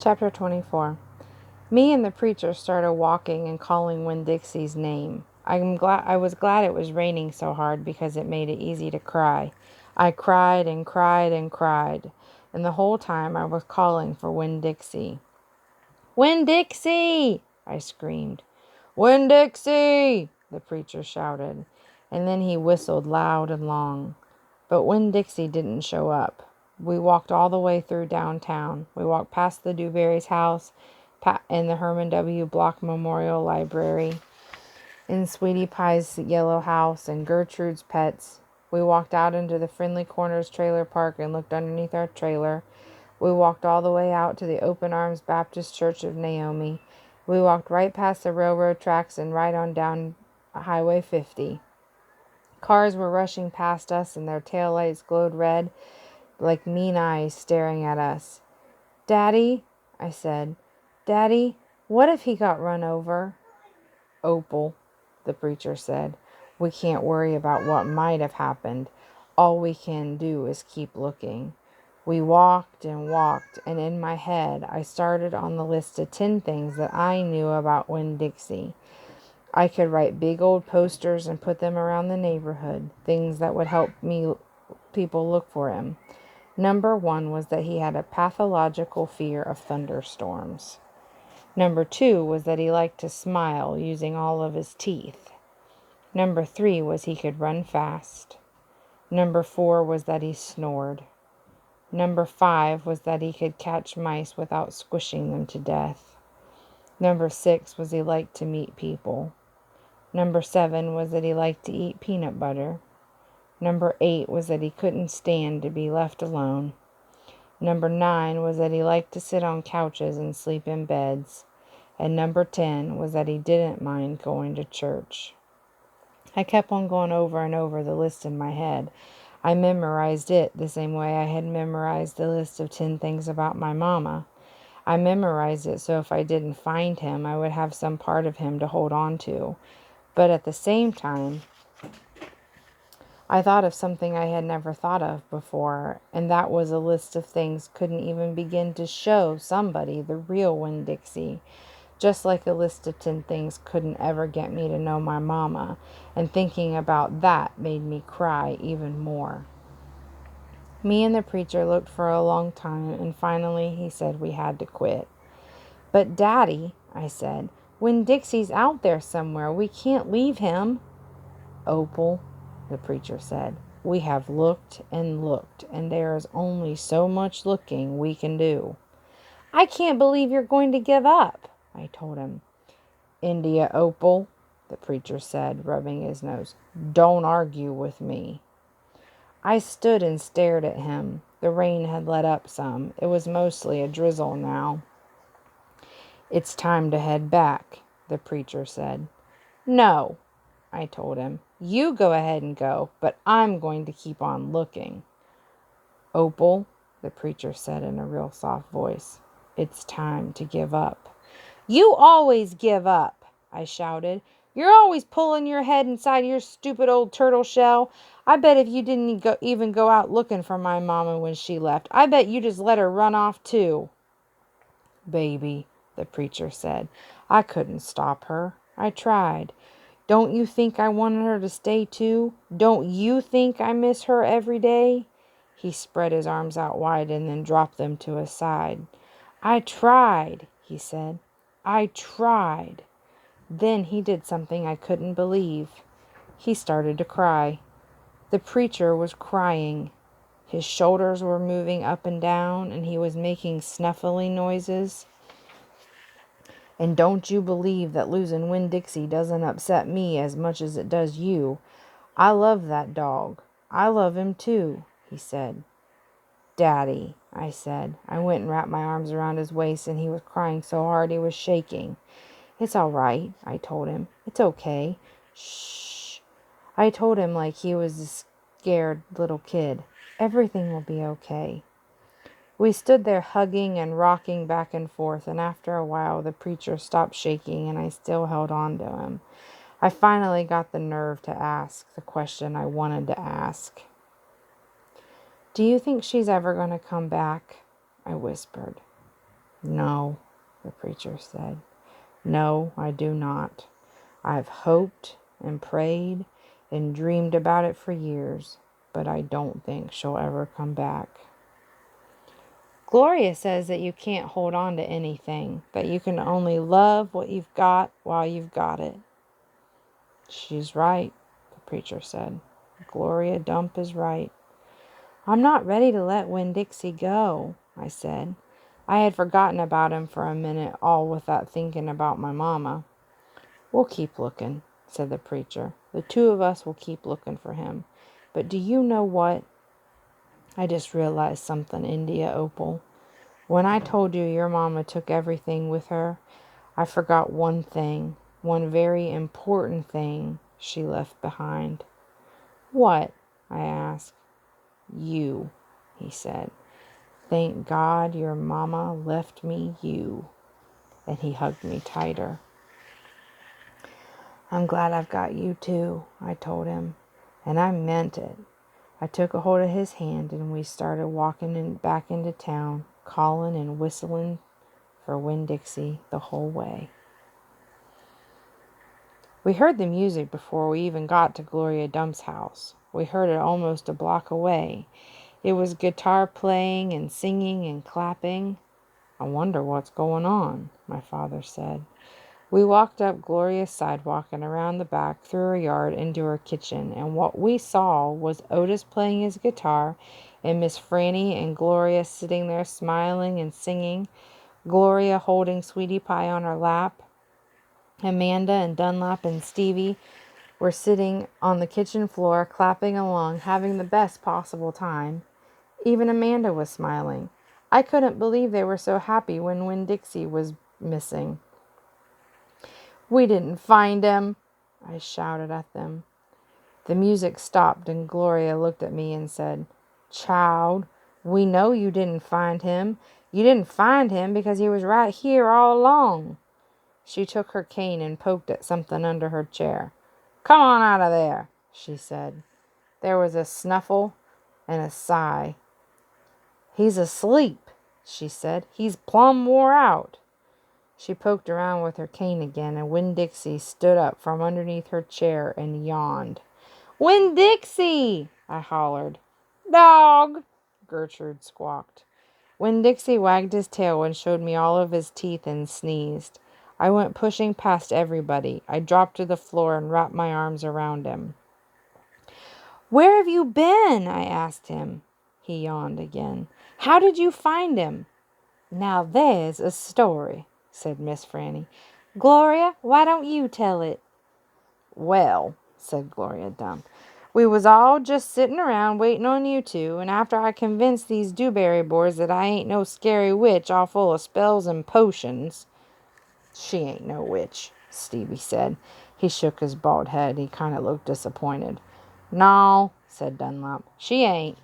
Chapter 24. Me and the preacher started walking and calling Winn-Dixie's name. I was glad it was raining so hard because it made it easy to cry. I cried and cried and cried, and the whole time I was calling for Winn-Dixie. Winn-Dixie! I screamed. Winn-Dixie! The preacher shouted, and then he whistled loud and long. But Winn-Dixie didn't show up. We walked all the way through downtown. We walked past the Dewberry's house and the Herman W. Block Memorial Library, and Sweetie Pie's yellow house and Gertrude's pets. We walked out into the Friendly Corners trailer park and looked underneath our trailer. We walked all the way out to the Open Arms Baptist Church of Naomi. We walked right past the railroad tracks and right on down Highway 50. Cars were rushing past us and their taillights glowed red like mean eyes staring at us. Daddy, I said, Daddy, what if he got run over? Opal, the preacher said, we can't worry about what might have happened. All we can do is keep looking. We walked and walked, and in my head, I started on the list of 10 things that I knew about Winn-Dixie. I could write big old posters and put them around the neighborhood, things that would help people look for him. Number 1 was that he had a pathological fear of thunderstorms. Number 2 was that he liked to smile using all of his teeth. Number 3 was he could run fast. Number 4 was that he snored. Number 5 was that he could catch mice without squishing them to death. Number 6 was he liked to meet people. Number 7 was that he liked to eat peanut butter. Number 8 was that he couldn't stand to be left alone. Number 9 was that he liked to sit on couches and sleep in beds. And number 10 was that he didn't mind going to church. I kept on going over and over the list in my head. I memorized it the same way I had memorized the list of 10 things about my mama. I memorized it so if I didn't find him, I would have some part of him to hold on to. But at the same time, I thought of something I had never thought of before, and that was a list of things couldn't even begin to show somebody the real Winn-Dixie. Just like a list of 10 things couldn't ever get me to know my mama, and thinking about that made me cry even more. Me and the preacher looked for a long time, and finally he said we had to quit. But Daddy, I said, Winn-Dixie's out there somewhere. We can't leave him. Opal, the preacher said, we have looked, and there is only so much looking we can do. I can't believe you're going to give up, I told him. India, Opal, the preacher said, rubbing his nose. Don't argue with me. I stood and stared at him. The rain had let up some. It was mostly a drizzle now. It's time to head back, the preacher said. No, I told him. You go ahead and go, but I'm going to keep on looking. Opal, the preacher said in a real soft voice, it's time to give up. You always give up, I shouted. You're always pulling your head inside your stupid old turtle shell. I bet if you didn't even go out looking for my mama when she left, I bet you just let her run off too. Baby, the preacher said, I couldn't stop her. I tried. Don't you think I wanted her to stay too? Don't you think I miss her every day? He spread his arms out wide and then dropped them to his side. I tried, he said. I tried. Then he did something I couldn't believe. He started to cry. The preacher was crying. His shoulders were moving up and down, and he was making snuffling noises. And don't you believe that losing Winn-Dixie doesn't upset me as much as it does you. I love that dog. I love him too, he said. Daddy, I said. I went and wrapped my arms around his waist, and he was crying so hard he was shaking. It's all right, I told him. It's okay. Shh. I told him like he was a scared little kid. Everything will be okay. We stood there hugging and rocking back and forth, and after a while the preacher stopped shaking and I still held on to him. I finally got the nerve to ask the question I wanted to ask. Do you think she's ever going to come back? I whispered. No, the preacher said. No, I do not. I've hoped and prayed and dreamed about it for years, but I don't think she'll ever come back. Gloria says that you can't hold on to anything, that you can only love what you've got while you've got it. She's right, the preacher said. Gloria Dump is right. I'm not ready to let Winn-Dixie go, I said. I had forgotten about him for a minute, all with that thinking about my mama. We'll keep looking, said the preacher. The two of us will keep looking for him. But do you know what? I just realized something, India Opal. When I told you your mama took everything with her, I forgot one thing, one very important thing she left behind. What? I asked. You, he said. Thank God your mama left me you. And he hugged me tighter. I'm glad I've got you too, I told him. And I meant it. I took a hold of his hand and we started walking back into town, calling and whistling for Winn-Dixie the whole way. We heard the music before we even got to Gloria Dump's house. We heard it almost a block away. It was guitar playing and singing and clapping. I wonder what's going on, my father said. We walked up Gloria's sidewalk and around the back through her yard into her kitchen, and what we saw was Otis playing his guitar and Miss Franny and Gloria sitting there smiling and singing, Gloria holding Sweetie Pie on her lap. Amanda and Dunlap and Stevie were sitting on the kitchen floor, clapping along, having the best possible time. Even Amanda was smiling. I couldn't believe they were so happy when Winn-Dixie was missing. We didn't find him, I shouted at them. The music stopped and Gloria looked at me and said, Child, we know you didn't find him. You didn't find him because he was right here all along. She took her cane and poked at something under her chair. Come on out of there, she said. There was a snuffle and a sigh. He's asleep, she said. He's plumb wore out. She poked around with her cane again, and Winn-Dixie stood up from underneath her chair and yawned. Winn-Dixie, I hollered. Dog, Gertrude squawked. Winn-Dixie wagged his tail and showed me all of his teeth and sneezed. I went pushing past everybody. I dropped to the floor and wrapped my arms around him. Where have you been? I asked him. He yawned again. How did you find him? Now there's a story, said Miss Franny. Gloria, why don't you tell it? Well, said Gloria Dump, we was all just sitting around waiting on you two, and after I convinced these dewberry boys that I ain't no scary witch all full of spells and potions. She ain't no witch, Stevie said. He shook his bald head. He kind of looked disappointed. No, said Dunlap, she ain't.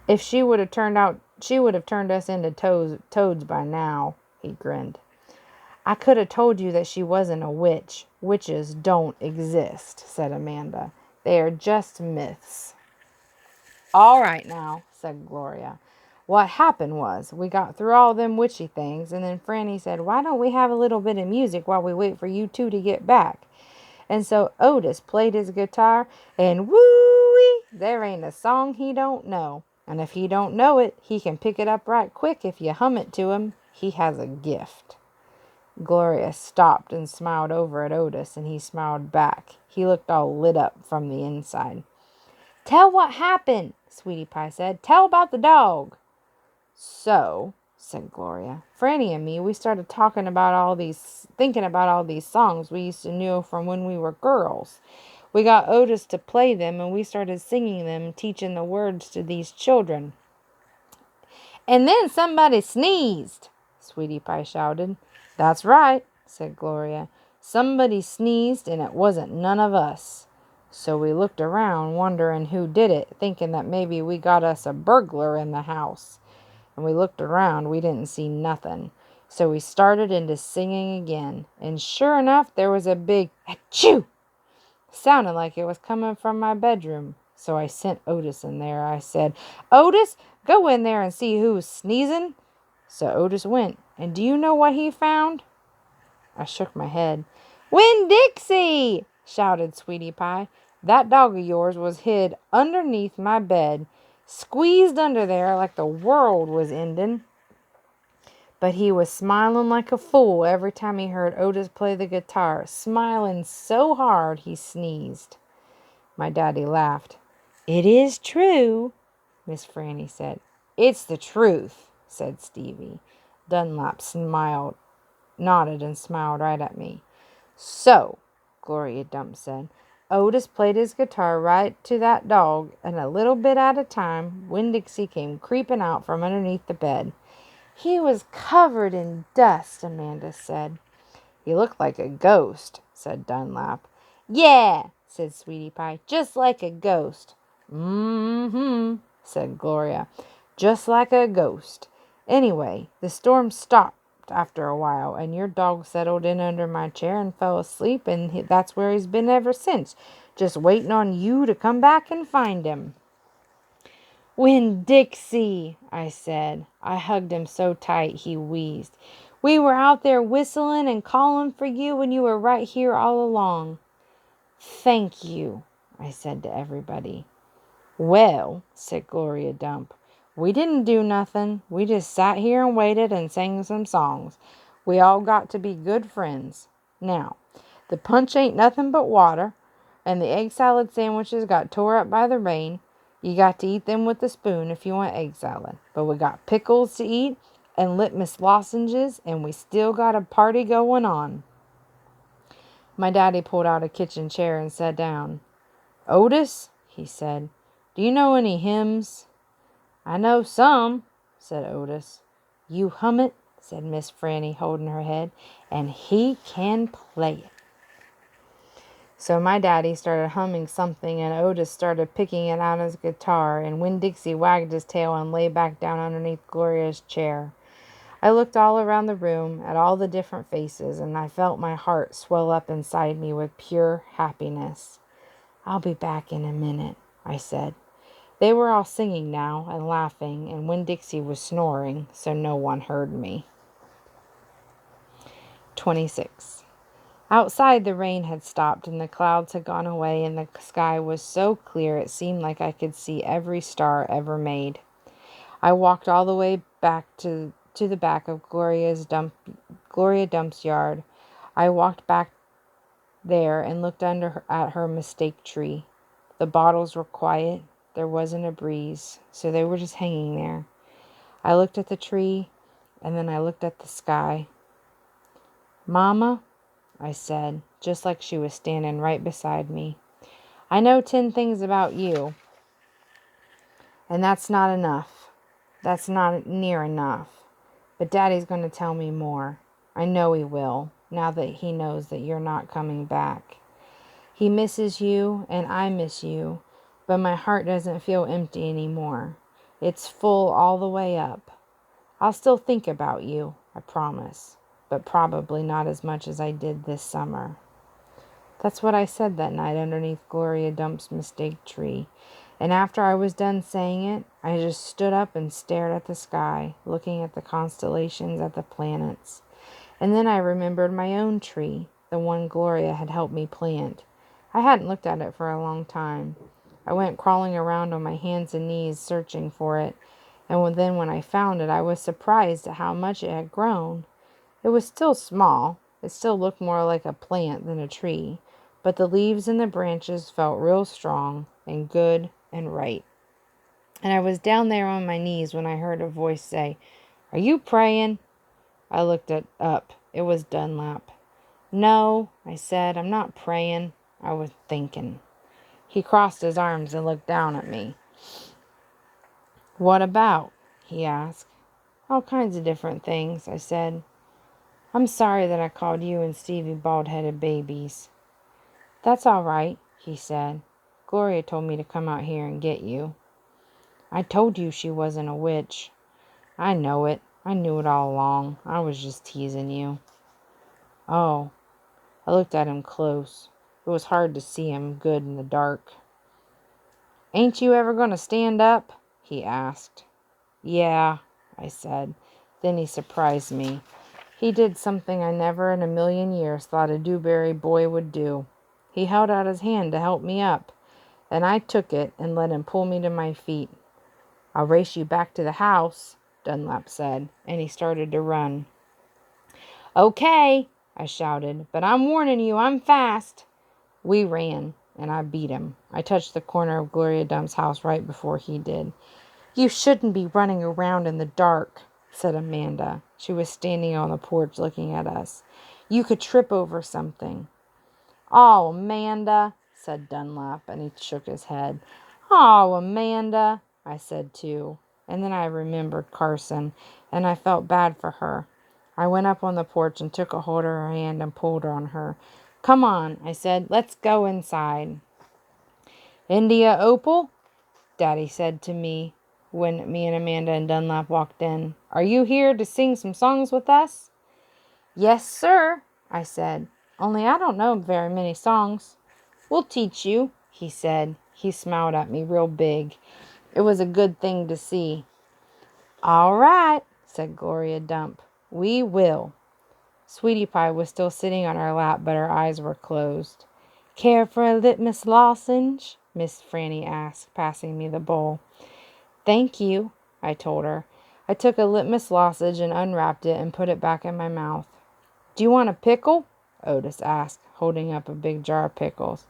If she would have turned us into toads by now, he grinned. I could have told you that she wasn't a witch. Witches don't exist, said Amanda. They are just myths. All right now, said Gloria. What happened was, we got through all them witchy things, and then Franny said, why don't we have a little bit of music while we wait for you two to get back? And so Otis played his guitar, and woo-wee, there ain't a song he don't know. And if he don't know it, he can pick it up right quick if you hum it to him. He has a gift. Gloria stopped and smiled over at Otis, and he smiled back. He looked all lit up from the inside. Tell what happened, Sweetie Pie said. Tell about the dog. So, said Gloria, Franny and me, we started thinking about all these songs we used to know from when we were girls. We got Otis to play them, and we started singing them, teaching the words to these children. And then somebody sneezed, Sweetie Pie shouted. That's right, said Gloria. Somebody sneezed, and it wasn't none of us. So we looked around, wondering who did it, thinking that maybe we got us a burglar in the house. And we looked around, we didn't see nothing. So we started into singing again, and sure enough, there was a big achoo! Sounded like it was coming from my bedroom. So I sent Otis in there. I said, Otis, go in there and see who's sneezing. So Otis went. And do you know what he found? I shook my head. Winn Dixie! Shouted Sweetie Pie. That dog of yours was hid underneath my bed, squeezed under there like the world was ending. But he was smiling like a fool every time he heard Otis play the guitar, smiling so hard he sneezed. My daddy laughed. It is true, Miss Franny said. It's the truth, said Stevie. Dunlap nodded and smiled right at me. So, Gloria Dump said, Otis played his guitar right to that dog, and a little bit at a time, Winn Dixie came creeping out from underneath the bed. He was covered in dust, Amanda said. He looked like a ghost, said Dunlap. Yeah, said Sweetie Pie, just like a ghost. Mm-hmm, said Gloria, just like a ghost. Anyway, the storm stopped after a while, and your dog settled in under my chair and fell asleep, and that's where he's been ever since, just waiting on you to come back and find him. Winn Dixie, I said. I hugged him so tight he wheezed. We were out there whistling and calling for you when you were right here all along. Thank you, I said to everybody. Well, said Gloria Dump, we didn't do nothing. We just sat here and waited and sang some songs. We all got to be good friends. Now, the punch ain't nothing but water, and the egg salad sandwiches got tore up by the rain. You got to eat them with a spoon if you want egg salad. But we got pickles to eat and litmus lozenges, and we still got a party going on. My daddy pulled out a kitchen chair and sat down. Otis, he said, do you know any hymns? I know some, said Otis. You hum it, said Miss Franny, holding her head, and he can play it. So my daddy started humming something, and Otis started picking it out his guitar, and Winn Dixie wagged his tail and lay back down underneath Gloria's chair. I looked all around the room at all the different faces, and I felt my heart swell up inside me with pure happiness. I'll be back in a minute, I said. They were all singing now and laughing, and Winn Dixie was snoring, so no one heard me. 26. Outside, the rain had stopped, and the clouds had gone away, and the sky was so clear it seemed like I could see every star ever made. I walked all the way back to the back of Gloria Dump's yard. I walked back there and looked at her mistake tree. The bottles were quiet. There wasn't a breeze, so they were just hanging there. I looked at the tree, and then I looked at the sky. Mama, I said, just like she was standing right beside me, I know 10 things about you, and that's not enough. That's not near enough. But Daddy's going to tell me more. I know he will, now that he knows that you're not coming back. He misses you, and I miss you, but my heart doesn't feel empty anymore. It's full all the way up. I'll still think about you, I promise, but probably not as much as I did this summer. That's what I said that night underneath Gloria Dump's mistake tree. And after I was done saying it, I just stood up and stared at the sky, looking at the constellations, at the planets. And then I remembered my own tree, the one Gloria had helped me plant. I hadn't looked at it for a long time. I went crawling around on my hands and knees searching for it, and then when I found it, I was surprised at how much it had grown. It was still small. It still looked more like a plant than a tree, but the leaves and the branches felt real strong and good and right. And I was down there on my knees when I heard a voice say, "Are you praying?" I looked up. It was Dunlap. "No," I said, "I'm not praying. I was thinking." He crossed his arms and looked down at me. "What about?" he asked. "All kinds of different things," I said. "I'm sorry that I called you and Stevie bald-headed babies." "That's all right," he said. "Gloria told me to come out here and get you." "I told you she wasn't a witch." "I know it. I knew it all along. I was just teasing you." "Oh." I looked at him close. It was hard to see him good in the dark. Ain't you ever going to stand up? He asked. Yeah, I said. Then he surprised me. He did something I never in a million years thought a Dewberry boy would do. He held out his hand to help me up, and I took it and let him pull me to my feet. I'll race you back to the house, Dunlap said, and he started to run. Okay, I shouted, but I'm warning you, I'm fast. We ran, and I beat him. I touched the corner of Gloria Dump's house right before he did. You shouldn't be running around in the dark, said Amanda. She was standing on the porch looking at us. You could trip over something. Oh, Amanda, said Dunlap, and he shook his head. Oh, Amanda, I said too. And then I remembered Carson, and I felt bad for her. I went up on the porch and took a hold of her hand and pulled on her. Come on, I said, let's go inside. India Opal, Daddy said to me when me and Amanda and Dunlap walked in. Are you here to sing some songs with us? Yes, sir, I said. Only I don't know very many songs. We'll teach you, he said. He smiled at me real big. It was a good thing to see. All right, said Gloria Dump. We will. Sweetie Pie was still sitting on our lap, but her eyes were closed. Care for a litmus lozenge? Miss Franny asked, passing me the bowl. Thank you, I told her. I took a litmus lozenge and unwrapped it and put it back in my mouth. Do you want a pickle? Otis asked, holding up a big jar of pickles.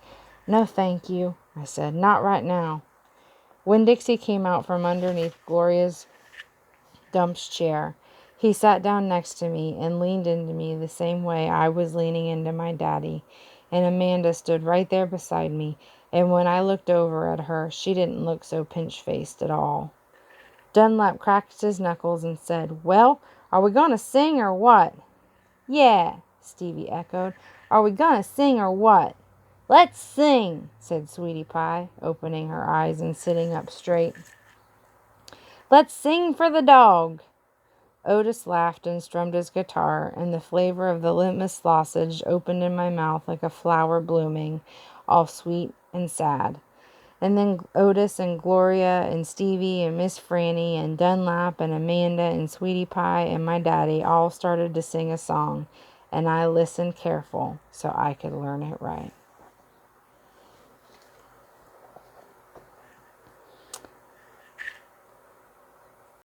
No, thank you, I said. Not right now. When Dixie came out from underneath Gloria's Dump's chair, he sat down next to me and leaned into me the same way I was leaning into my daddy. And Amanda stood right there beside me, and when I looked over at her, she didn't look so pinch-faced at all. Dunlap cracked his knuckles and said, Well, are we going to sing or what? Yeah, Stevie echoed. Are we going to sing or what? Let's sing, said Sweetie Pie, opening her eyes and sitting up straight. Let's sing for the dog. Otis laughed and strummed his guitar, and the flavor of the litmus sausage opened in my mouth like a flower blooming, all sweet and sad. And then Otis and Gloria and Stevie and Miss Franny and Dunlap and Amanda and Sweetie Pie and my daddy all started to sing a song, and I listened careful so I could learn it right.